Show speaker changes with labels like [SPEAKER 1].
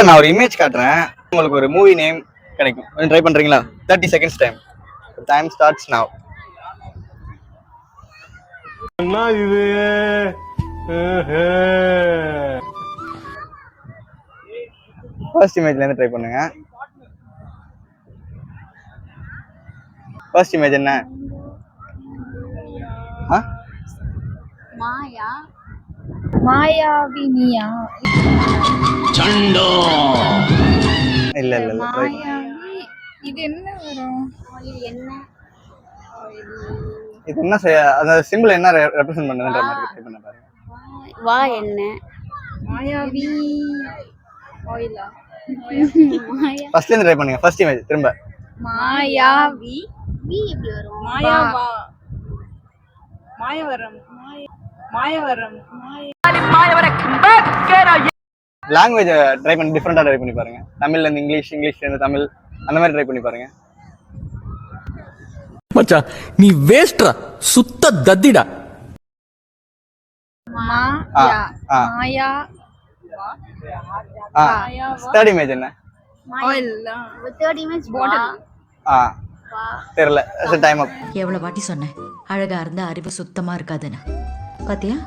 [SPEAKER 1] நான் ஒரு இமேஜ் காட்டுறேன், உங்களுக்கு ஒரு மூவி நேம் கிடைக்கும். கொஞ்சம் ட்ரை பண்றீங்களா? 30 seconds time. Time starts now.
[SPEAKER 2] என்ன இது?
[SPEAKER 1] ஃபர்ஸ்ட் இமேஜ்ல இருந்து ட்ரை பண்ணுங்க. ஃபர்ஸ்ட் இமேஜ் என்ன?
[SPEAKER 3] மாயா மாயாவினியா
[SPEAKER 1] சண்டோ. இல்ல இல்ல இல்ல.
[SPEAKER 3] மாயாவி. இது என்ன வரும்? என்ன
[SPEAKER 1] இது என்ன அந்த சிம்பிள் என்ன ரெப்ரசன்ட் பண்ணுதுன்ற மாதிரி ட்ரை பண்ண பாருங்க.
[SPEAKER 3] வா என்ன? மாயாவி ஆயிலா? மாயா.
[SPEAKER 1] ஃபர்ஸ்ட்ல இருந்து ட்ரை பண்ணுங்க. ஃபர்ஸ்ட் இமேஜ் திரும்ப.
[SPEAKER 3] மாயாவி. வி எப்படி வரும்? மாயாவா. மாயவரம். மாயவரம்.
[SPEAKER 1] லாங்குவேஜ் ட்ரை பண்ணி டிஃபரெண்டா ட்ரை பண்ணி பாருங்க. தமிழ்ல இருந்து இங்கிலீஷ், இங்கிலீஷ்ல இருந்து தமிழ், அந்த மாதிரி ட்ரை பண்ணி பாருங்க.
[SPEAKER 4] மச்சான் நீ வேஸ்ட்ரா, சுத்த தத்திடா.
[SPEAKER 3] மாயா மாயா.
[SPEAKER 1] தேர்ட் இமேஜ் என்ன?
[SPEAKER 3] ஆயிலா. தேர்ட் இமேஜ் பாட்டில்.
[SPEAKER 1] தெரியல. டைம் அப்.
[SPEAKER 5] எவ்வளவு வாட்டி சொன்னேன் அழகா இருந்தா அறிவு சுத்தமா இருக்காதுன்னு, பாத்தியா?